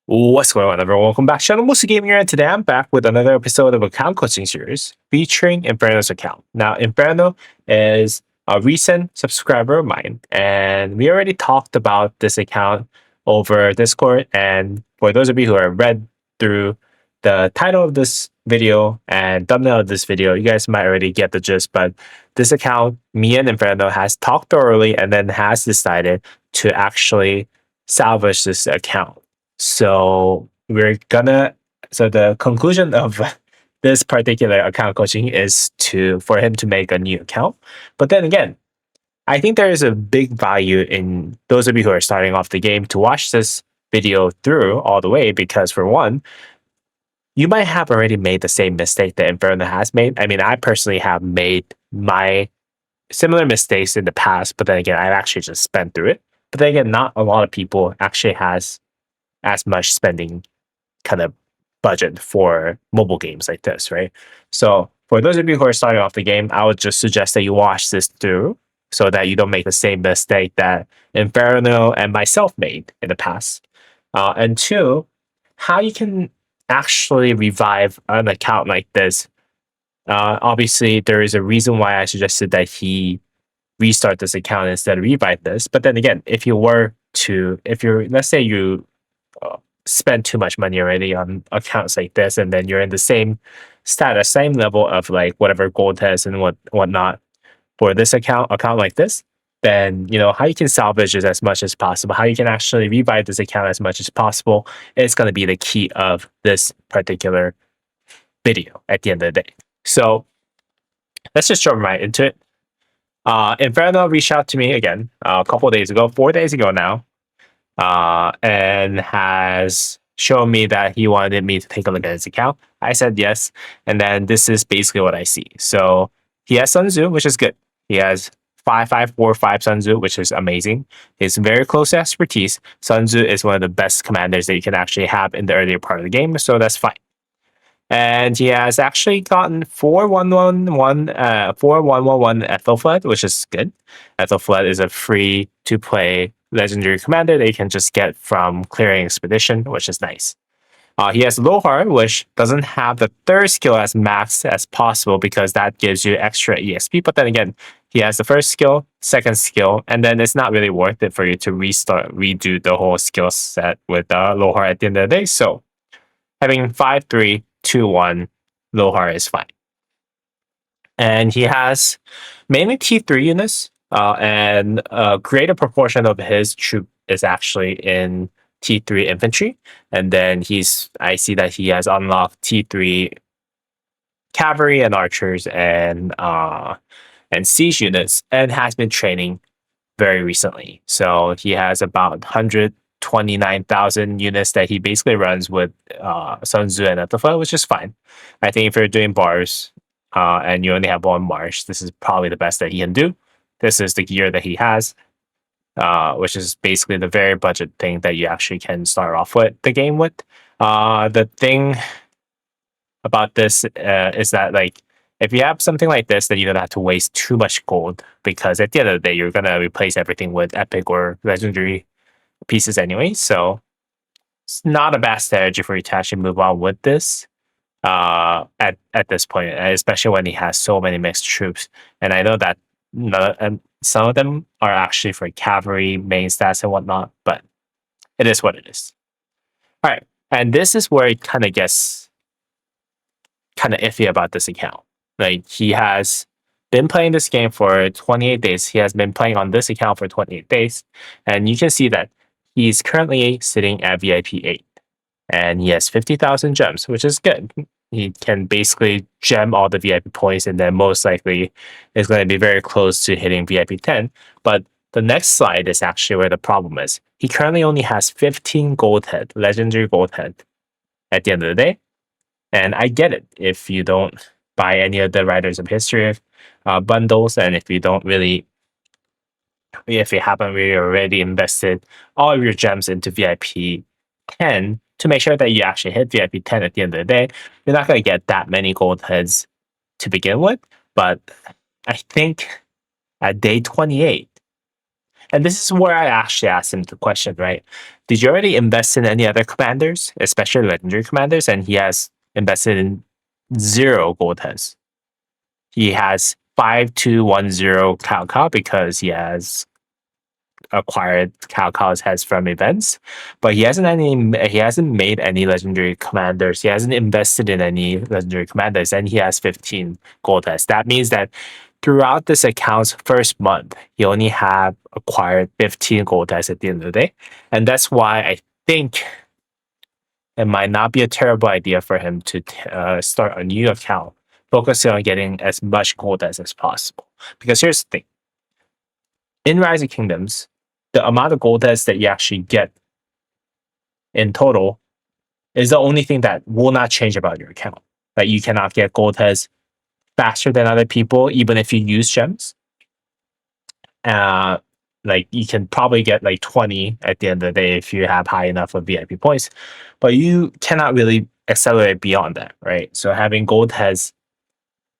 What's going on, everyone? Welcome back to Channel Musa Gaming here, and today I'm back with another episode of Account Coaching Series featuring Inferno's account. Now, Inferno is a recent subscriber of mine, and we already talked about this account over Discord. And for those of you who have read through the title of this video and thumbnail of this video, you guys might already get the gist. But this account, me and Inferno, has talked thoroughly and then has decided to actually salvage this account. So the conclusion of this particular account coaching is for him to make a new account. But then again, I think there is a big value in those of you who are starting off the game to watch this video through all the way, because for one, you might have already made the same mistake that Inferno has made. I mean, I personally have made my similar mistakes in the past, but then again, I've actually just spent through it. But then again, not a lot of people actually has as much spending kind of budget for mobile games like this, right? So for those of you who are starting off the game, I would just suggest that you watch this through so that you don't make the same mistake that Inferno and myself made in the past. And two, how you can actually revive an account like this. Obviously, there is a reason why I suggested that he restart this account instead of revive this. But then again, if let's say you spend too much money already on accounts like this, and then you're in the same status, same level of like whatever gold test and whatnot for this account like this, then how you can salvage it as much as possible, how you can actually revive this account as much as possible is going to be the key of this particular video at the end of the day. So let's just jump right into it. Inferno reached out to me again a couple days ago, 4 days ago now, and has shown me that he wanted me to take a look at his account. I said yes, and then this is basically what I see. So he has Sun Tzu, which is good. He has 5545 Sun Tzu, which is amazing. He's very close to expertise. Sun Tzu is one of the best commanders that you can actually have in the earlier part of the game, so that's fine. And he has actually gotten 4111 Ethelflaed, which is good. Ethelflaed is a free to play legendary commander that you can just get from clearing expedition, which is nice. He has Lohar, which doesn't have the third skill as maxed as possible because that gives you extra EXP. But then again, he has the first skill, second skill, and then it's not really worth it for you to redo the whole skill set with Lohar at the end of the day. So having 5-3-2-1 Lohar is fine. And he has mainly T3 units, and a greater proportion of his troop is actually in T3 infantry. And then I see that he has unlocked T3 cavalry and archers and siege units, and has been training very recently. So he has about 129,000 units that he basically runs with Sun Tzu and Ethelflaed, which is fine. I think if you're doing bars and you only have one march, this is probably the best that he can do. This is the gear that he has, which is basically the very budget thing that you actually can start off with the game with. The thing about this is that, like, if you have something like this, then you don't have to waste too much gold, because at the end of the day, you're going to replace everything with epic or legendary pieces anyway. So it's not a bad strategy for you to actually move on with this at this point, especially when he has so many mixed troops. And I know that some of them are actually for cavalry main stats and whatnot, but it is what it is. All right, and this is where it kind of gets kind of iffy about this account. Like, he has been playing this game for 28 days. He has been playing on this account for 28 days, and you can see that he's currently sitting at VIP 8, and he has 50,000 gems, which is good. He can basically gem all the VIP points, and then most likely is going to be very close to hitting VIP 10. But the next slide is actually where the problem is. He currently only has 15 gold head, legendary gold head at the end of the day. And I get it if you don't buy any of the Writers of History bundles, and if you haven't really already invested all of your gems into VIP 10 to make sure that you actually hit VIP 10 at the end of the day, you're not going to get that many gold heads to begin with. But I think at day 28, And this is where I actually asked him the question, right? Did you already invest in any other commanders, especially legendary commanders? And he has invested in zero gold heads. He has 5210 Cao because he has acquired Cao heads from events, but he hasn't made any legendary commanders. He hasn't invested in any legendary commanders, and he has 15 gold heads. That means that throughout this account's first month, he only have acquired 15 gold heads at the end of the day, and that's why I think it might not be a terrible idea for him to start a new account, focusing on getting as much gold as possible. Because here's the thing: in Rising Kingdoms, the amount of gold heads that you actually get in total is the only thing that will not change about your account. Like you cannot get gold heads faster than other people, even if you use gems. Uh, like you can probably get like 20 at the end of the day if you have high enough of VIP points, but you cannot really accelerate beyond that, right? So having gold heads,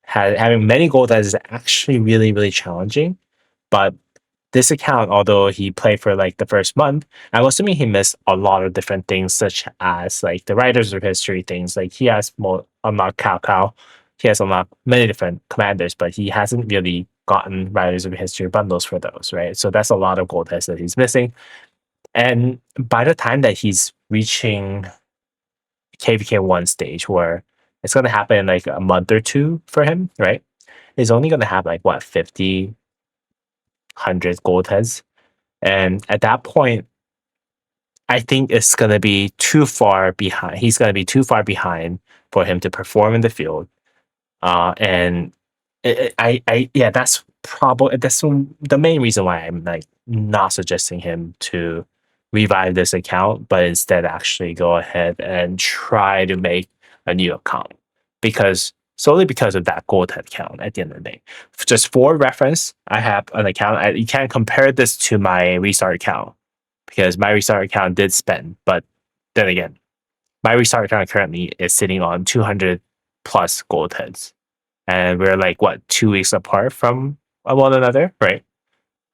having many gold heads is actually really, really challenging. But this account, although he played for like the first month, I'm assuming he missed a lot of different things, such as like the Writers of History things. Like he has more unlocked Cao, he has unlocked many different commanders, but he hasn't really gotten Writers of History bundles for those, right? So that's a lot of gold tests that he's missing. And by the time that he's reaching KVK1 stage, where it's going to happen in like a month or two for him, right? He's only going to have like what, 50, 100 gold heads. And at that point, I think it's going to be too far behind. He's going to be too far behind for him to perform in the field. And yeah, that's probably the main reason why I'm like not suggesting him to revive this account, but instead actually go ahead and try to make a new account because solely because of that gold head count at the end of the day. Just for reference, I have an account. You can compare this to my restart account because my restart account did spend, but then again, my restart account currently is sitting on 200 plus gold heads, and we're like what 2 weeks apart from one another, right?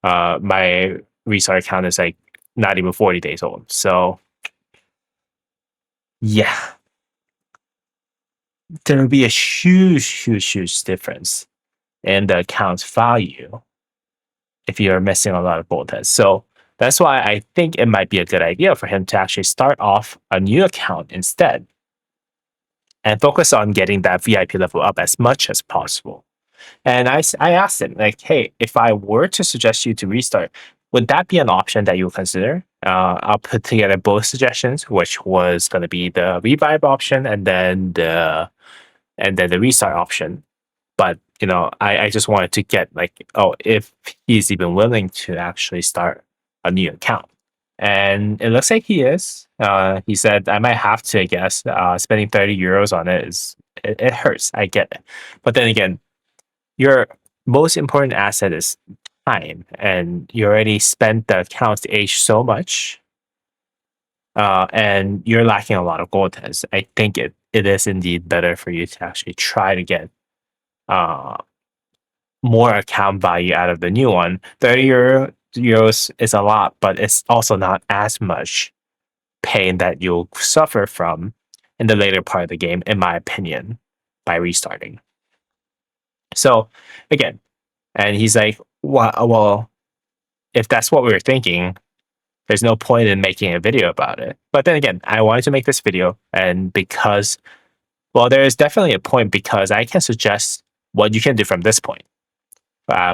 My restart account is like not even 40 days old, so yeah, there will be a huge difference in the account's value if you're missing a lot of gold heads. So that's why I think it might be a good idea for him to actually start off a new account instead and focus on getting that VIP level up as much as possible. And I asked him, like, hey, if I were to suggest you to restart, would that be an option that you would consider? I'll put together both suggestions, which was going to be the revive option and then the restart option. But I just wanted to get like, oh, if he's even willing to actually start a new account. And it looks like he is. He said I might have to, I guess. Spending 30 euros on it it hurts. I get it. But then again, your most important asset is time, and you already spent the account's age so much, and you're lacking a lot of gold heads. I think it is indeed better for you to actually try to get uh, more account value out of the new one. 30 euros is a lot, but it's also not as much pain that you'll suffer from in the later part of the game, in my opinion, by restarting. So again, and he's like, well, if that's what we were thinking, there's no point in making a video about it. But then again, I wanted to make this video, and because, well, there is definitely a point because I can suggest what you can do from this point.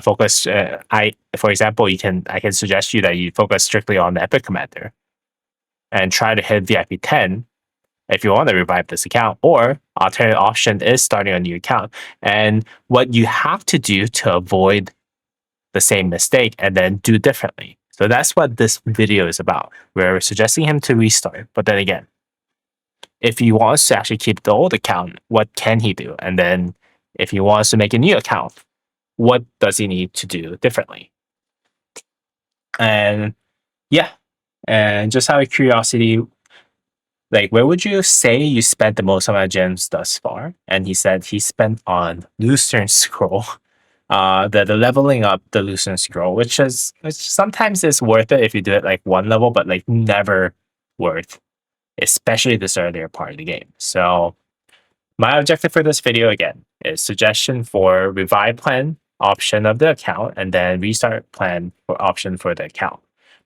Focus. For example, I can suggest you that you focus strictly on the Epic Commander and try to hit VIP 10 if you want to revive this account, or alternative option is starting a new account. And what you have to do to avoid the same mistake and then do differently. So that's what this video is about. We're suggesting him to restart, but then again, if he wants to actually keep the old account, what can he do? And then if he wants to make a new account, what does he need to do differently? And yeah, and just out of curiosity, like, where would you say you spent the most amount of gems thus far? And he said he spent on Lutheran Scroll, the leveling up the loosen scroll, which sometimes is worth it if you do it like one level, but like never worth, especially this earlier part of the game. So my objective for this video again is suggestion for revive plan option of the account and then restart plan for option for the account.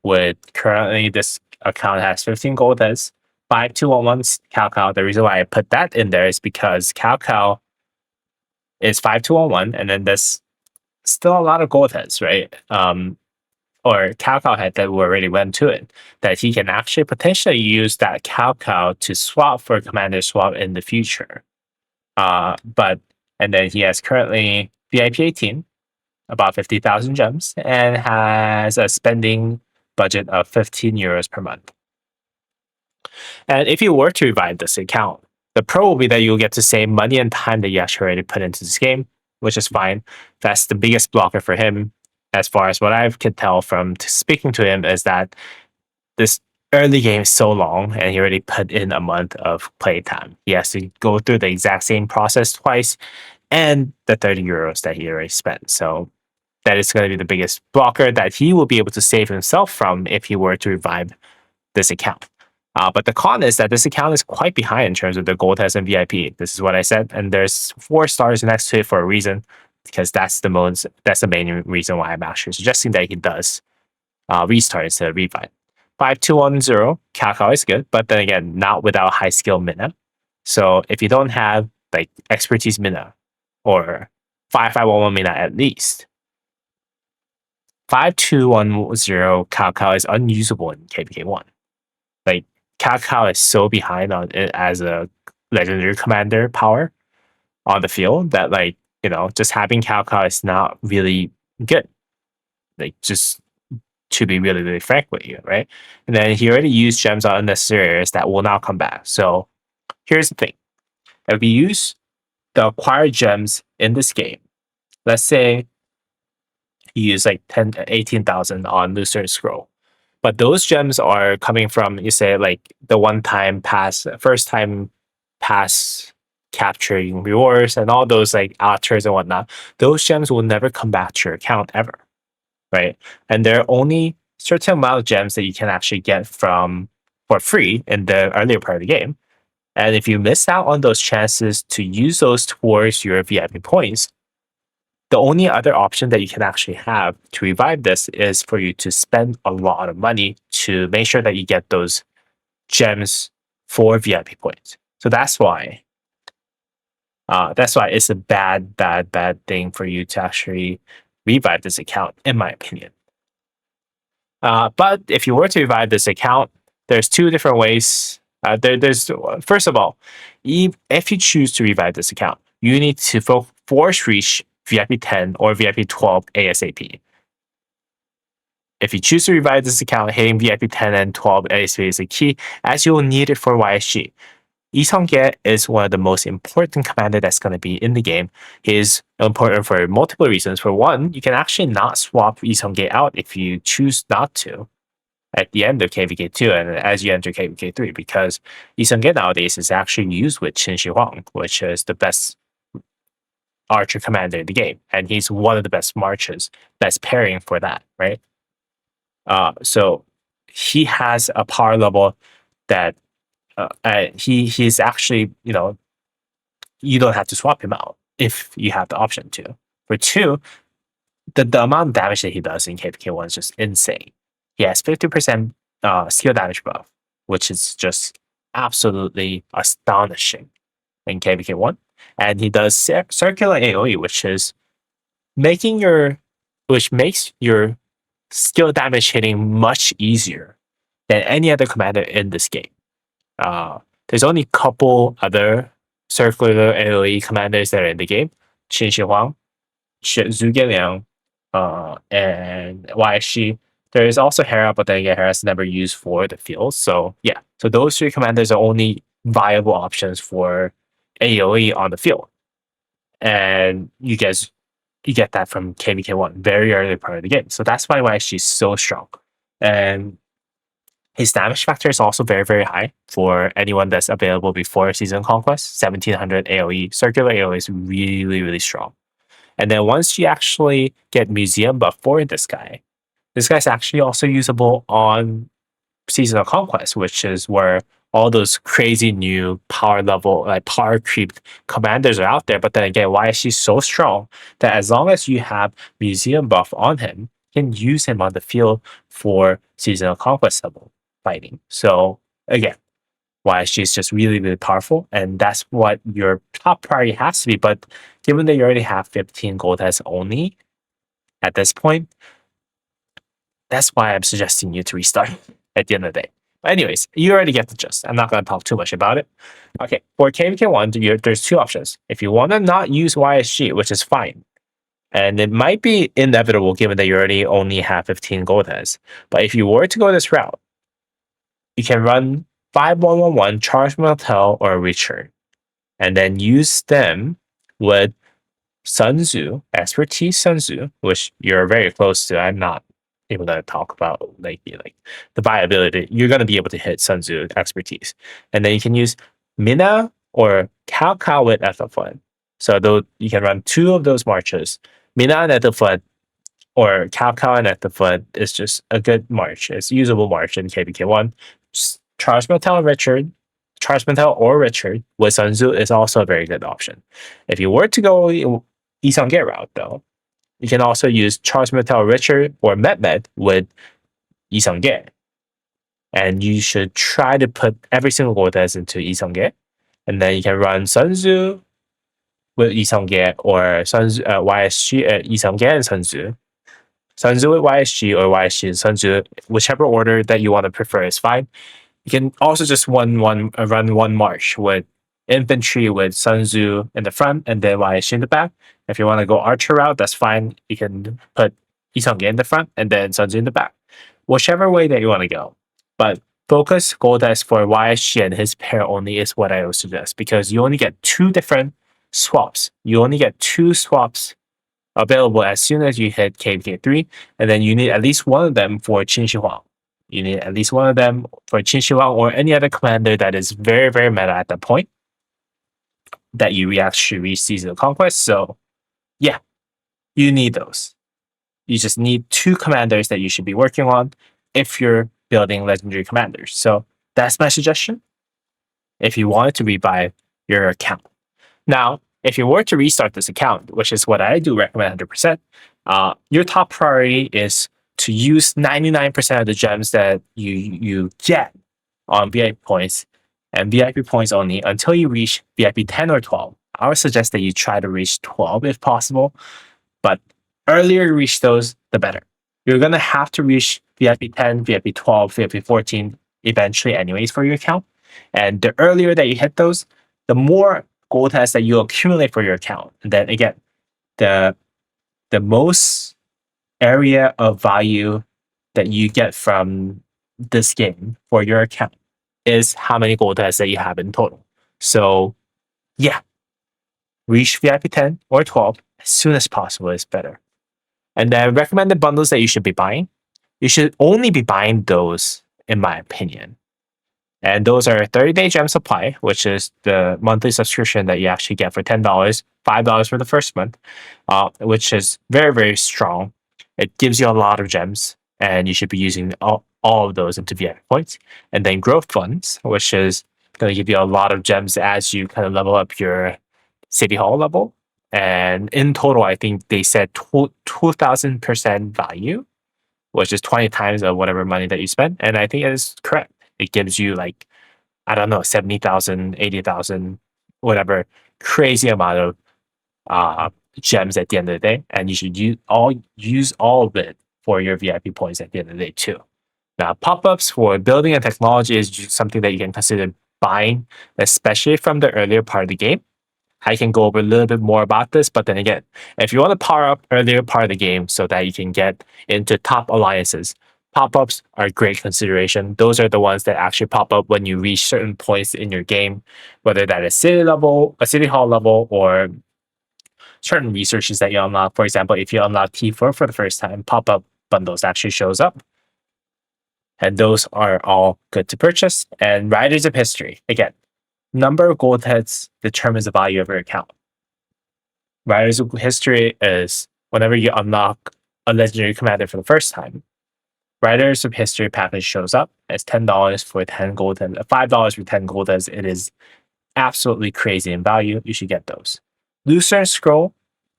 With currently this account has 15 gold heads, 5211 Cao. The reason why I put that in there is because Cao is 5211, and then there's still a lot of gold heads, right? Or Cao head that we already went to it, that he can actually potentially use that Cao to swap for commander swap in the future. But and then he has currently VIP 18, about 50,000 gems, and has a spending budget of 15 euros per month. And if you were to revive this account, the pro will be that you'll get to save money and time that you actually already put into this game, which is fine. That's the biggest blocker for him, as far as what I can tell from speaking to him, is that this early game is so long and he already put in a month of playtime. He has to go through the exact same process twice and the 30 euros that he already spent. So that is going to be the biggest blocker that he will be able to save himself from if he were to revive this account. But the con is that this account is quite behind in terms of the gold test and VIP. This is what I said, and there's 4 stars next to it for a reason, because that's the main reason why I'm actually suggesting that he does restart instead of revive. 5210 Cao is good, but then again, not without high skill mina. So if you don't have like expertise mina or 5511 mina at least, 5210 Cao is unusable in KPK1. Like Cao is so behind on it as a legendary commander power on the field that, like, just having Cao is not really good. Like, just to be really, really frank with you, right? And then he already used gems on unnecessary areas that will not come back. So here's the thing. If we use the acquired gems in this game, let's say you use like 18,000 on Lucerne Scroll, but those gems are coming from, you say, like the first time pass capturing rewards and all those like archers and whatnot. Those gems will never come back to your account ever, right? And there are only certain amount of gems that you can actually get for free in the earlier part of the game. And if you miss out on those chances to use those towards your VIP points, the only other option that you can actually have to revive this is for you to spend a lot of money to make sure that you get those gems for VIP points. So that's why it's a bad thing for you to actually revive this account, in my opinion. But if you were to revive this account, there's 2 different ways. There's first of all, if you choose to revive this account, you need to force reach VIP 10 or VIP 12 ASAP. If you choose to revive this account, hitting VIP 10 and 12 ASAP is a key, as you will need it for YSG. Lee Sung-ge is one of the most important commander that's going to be in the game. He is important for multiple reasons. For one, you can actually not swap Lee Sung-ge out if you choose not to at the end of KVK2 and as you enter KVK3, because Lee Sung-ge nowadays is actually used with Qin Shi Huang, which is the best archer commander in the game, and he's one of the best marches that's pairing for that, right? So he has a power level that he's actually, you don't have to swap him out if you have the option to. For 2, the amount of damage that he does in KPK1 is just insane. He has 50% skill damage buff, which is just absolutely astonishing in KPK1. And he does circular AoE, which makes your skill damage hitting much easier than any other commander in this game. There's only a couple other circular AoE commanders that are in the game: Qin Shi Huang, Zhu Liang, and YSG. There is also Hera, but then again, Hera's never used for the field. So yeah, so those 3 commanders are only viable options for AoE on the field, and you get that from KVK1 very early part of the game. So that's why YSG is so strong, and his damage factor is also very, very high for anyone that's available before Season Conquest. 1700 AoE, circular AoE is really, really strong. And then once you actually get museum buff for this guy's actually also usable on Seasonal Conquest, which is where all those crazy new power level, like power creep commanders are out there. But then again, why is he so strong that as long as you have museum buff on him, you can use him on the field for Seasonal Conquest level fighting. So again, why she's just really, really powerful. And that's what your top priority has to be. But given that you already have 15 gold heads only at this point, that's why I'm suggesting you to restart at the end of the day. But anyways, you already get the gist. I'm not going to talk too much about it. Okay, for KVK1, there's two options. If you want to not use YSG, which is fine, and it might be inevitable given that you already only have 15 gold heads. But if you were to go this route, you can run 5111, Charge Motel, or Return, and then use them with Sun Tzu, Expertise Sun Tzu, which you're very close to. I'm not able to talk about like the viability. You're gonna be able to hit Sun Tzu Expertise, and then you can use Mina or Cao Cao with Ethelflaed. So though you can run two of those marches, Mina and Ethelflaed, or Cao Cao and Ethelflaed is just a good march. It's a usable march in KBK1. Charles Martel and Richard, Charles Martel or Richard with Sun Tzu is also a very good option. If you were to go Isangye route though, you can also use Charles Martel Richard or Mehmed with Isangye. And you should try to put every single Cortez into Isangye. And then you can run Sun Tzu with Isangye or YSG Isangye and Sun Tzu. Sun Tzu with YSG or YSG and Sun Tzu, whichever order that you want to prefer is fine. You can also just run one march with infantry with Sun Tzu in the front and then YSG in the back. If you want to go archer route, that's fine. You can put Isangye in the front and then Sun Tzu in the back. Whichever way that you want to go. But focus Goldex for YSG and his pair only is what I would suggest because you only get two different swaps. You only get two swaps available as soon as you hit KVK3, and then you need at least one of them for Qin Shi Huang. You need at least one of them for Qin Shi Huang or any other commander that is very, very meta at that point that you actually reach Seasonal Conquest. So, yeah, you need those. You just need two commanders that you should be working on if you're building legendary commanders. So, that's my suggestion if you wanted to rebuy your account. Now, if you were to restart this account, which is what I do recommend 100%, your top priority is to use 99% of the gems that you get on VIP points and VIP points only until you reach VIP 10 or 12. I would suggest that you try to reach 12 if possible, but earlier you reach those, the better. You're going to have to reach VIP 10, VIP 12, VIP 14 eventually anyways for your account. And the earlier that you hit those, the more gold tests that you accumulate for your account. And then again, the most area of value that you get from this game for your account is how many gold tests that you have in total. So yeah, reach VIP 10 or 12 as soon as possible is better. And then recommended bundles that you should be buying. You should only be buying those, in my opinion. And those are 30-day gem supply, which is the monthly subscription that you actually get for $10, $5 for the first month, which is very, very strong. It gives you a lot of gems, and you should be using all of those into VIP points. And then growth funds, which is going to give you a lot of gems as you kind of level up your city hall level. And in total, I think they said 2,000% value, which is 20 times of whatever money that you spend. And I think it is correct. It gives you like, I don't know, 70,000, 80,000, whatever crazy amount of gems at the end of the day. And you should use all of it for your VIP points at the end of the day too. Now, pop-ups for building and technology is something that you can consider buying, especially from the earlier part of the game. I can go over a little bit more about this, but then again, if you want to power up earlier part of the game so that you can get into top alliances, pop-ups are a great consideration. Those are the ones that actually pop up when you reach certain points in your game, whether that is city level, a city hall level, or certain researches that you unlock. For example, if you unlock T4 for the first time, pop-up bundles actually shows up. And those are all good to purchase. And Riders of History, again, number of gold heads determines the value of your account. Riders of History is whenever you unlock a legendary commander for the first time, Riders of History package shows up. It's $10 for 10 gold and $5 for 10 gold, as it is absolutely crazy in value. You should get those. Lucerne Scroll.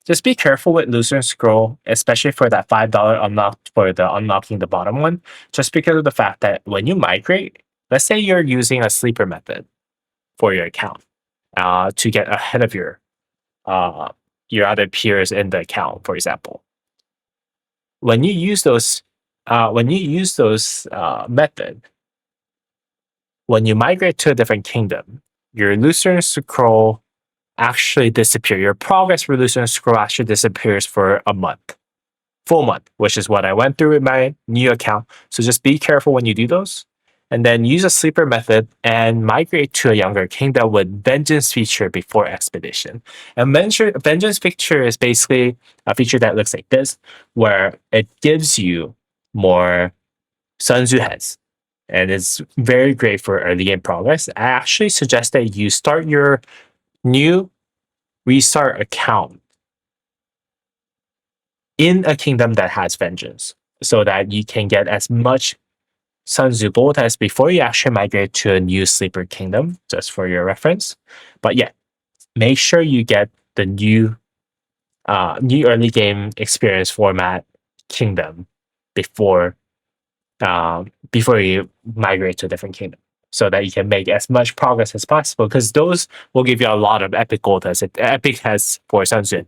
Just be careful with Lucerne Scroll, especially for that $5 unlock for the unlocking the bottom one, just because of the fact that when you migrate, let's say you're using a sleeper method for your account to get ahead of uh, your other peers in the account, for example. When you use those, method, when you migrate to a different kingdom, your Lucerne Scroll actually disappear. Your progress for Lucerne Scroll actually disappears for a month, full month, which is what I went through with my new account. So just be careful when you do those. And then use a sleeper method and migrate to a younger kingdom with Vengeance feature before Expedition. And Vengeance feature is basically a feature that looks like this, where it gives you more Sun Tzu heads. And it's very great for early game progress. I actually suggest that you start your new restart account in a kingdom that has Vengeance so that you can get as much Sun Tzu gold as before you actually migrate to a new sleeper kingdom, just for your reference. But yeah, make sure you get the new early game experience format kingdom before before you migrate to a different kingdom, so that you can make as much progress as possible, because those will give you a lot of epic gold as epic has for Sun Tzu.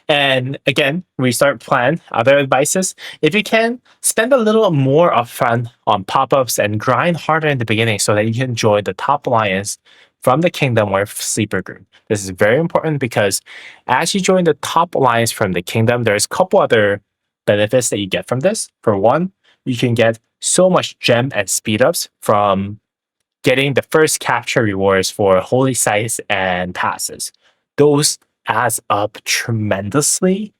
And again, restart plan, other advices. If you can, spend a little more upfront on pop-ups and grind harder in the beginning so that you can join the top alliance from the kingdom or sleeper group. This is very important because as you join the top alliance from the kingdom, there's a couple other benefits that you get from this. For one, you can get so much gem and speed ups from getting the first capture rewards for holy sites and passes. Those adds up tremendously,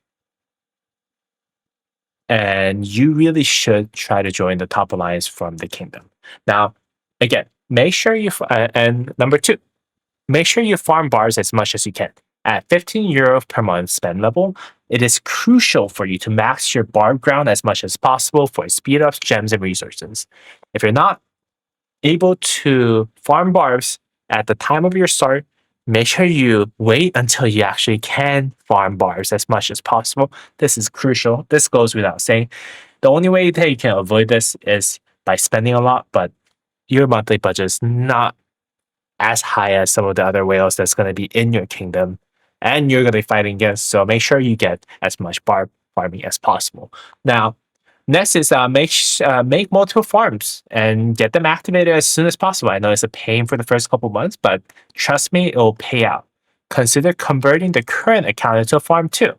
and you really should try to join the top alliance from the kingdom. Now, again, make sure and number two, make sure you farm bars as much as you can. At €15 per month spend level, it is crucial for you to max your bar ground as much as possible for speed ups, gems, and resources. If you're not able to farm barbs at the time of your start, make sure you wait until you actually can farm barbs as much as possible. This is crucial. This goes without saying. The only way that you can avoid this is by spending a lot, but your monthly budget is not as high as some of the other whales that's going to be in your kingdom and you're going to be fighting against. So make sure you get as much barb farming as possible. Now, next is make multiple farms and get them activated as soon as possible. I know it's a pain for the first couple months, but trust me, it will pay out. Consider converting the current account into a farm too.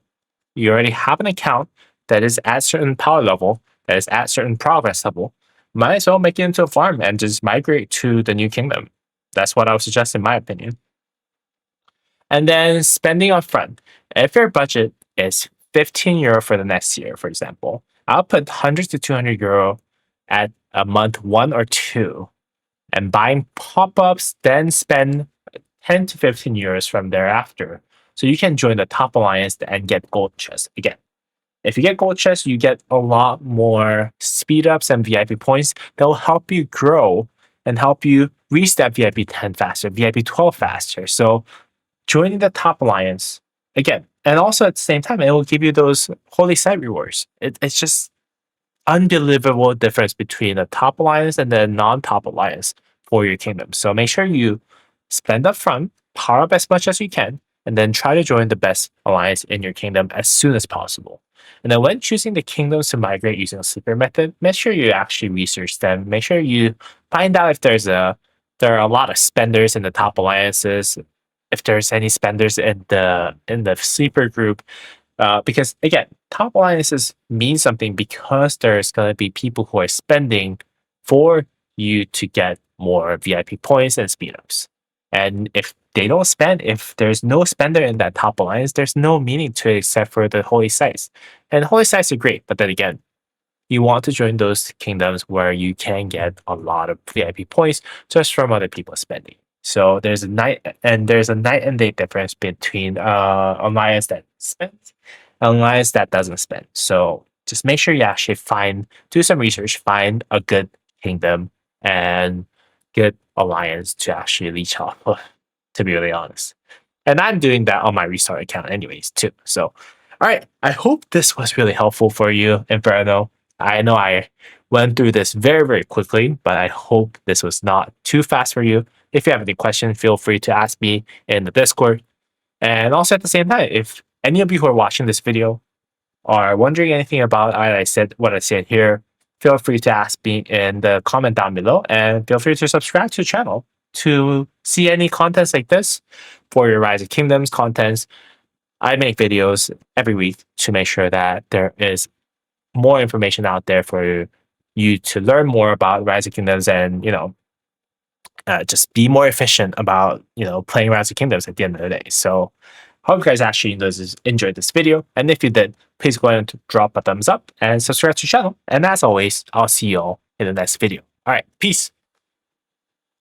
You already have an account that is at certain power level, that is at certain progress level. Might as well make it into a farm and just migrate to the new kingdom. That's what I would suggest in my opinion. And then spending upfront. If your budget is €15 for the next year, for example, I'll put 100 to €200 at a month one or two and buying pop-ups, then spend 10 to €15 from thereafter. So you can join the top alliance and get gold chests. Again, if you get gold chests, you get a lot more speed ups and VIP points that will help you grow and help you reach that VIP 10 faster, VIP 12 faster. So joining the top alliance again, and also at the same time, it will give you those holy site rewards. It's just unbelievable difference between the top alliance and the non-top alliance for your kingdom. So make sure you spend up front, power up as much as you can, and then try to join the best alliance in your kingdom as soon as possible. And then when choosing the kingdoms to migrate using a sleeper method, make sure you actually research them. Make sure you find out if there are a lot of spenders in the top alliances, if there's any spenders in the sleeper group, because again, top alliances mean something because there's going to be people who are spending for you to get more VIP points and speed ups. And if they don't spend, if there's no spender in that top alliance, there's no meaning to it except for the holy sites. And holy sites are great, but then again, you want to join those kingdoms where you can get a lot of VIP points just from other people spending. So there's a night and day difference between alliance that spends and alliance that doesn't spend. So just make sure you actually do some research, find a good kingdom and good alliance to actually leech off of, to be really honest. And I'm doing that on my restart account anyways too. So all right, I hope this was really helpful for you, Inferno. I know I went through this very, very quickly, but I hope this was not too fast for you. If you have any questions, feel free to ask me in the Discord. And also at the same time, if any of you who are watching this video are wondering anything about what I said here, feel free to ask me in the comment down below, and feel free to subscribe to the channel to see any contents like this for your Rise of Kingdoms contents. I make videos every week to make sure that there is more information out there for you to learn more about Rise of Kingdoms and, just be more efficient about, playing Rise of Kingdoms at the end of the day. So hope you guys actually enjoyed this video. And if you did, please go ahead and drop a thumbs up and subscribe to the channel. And as always, I'll see you all in the next video. All right, peace.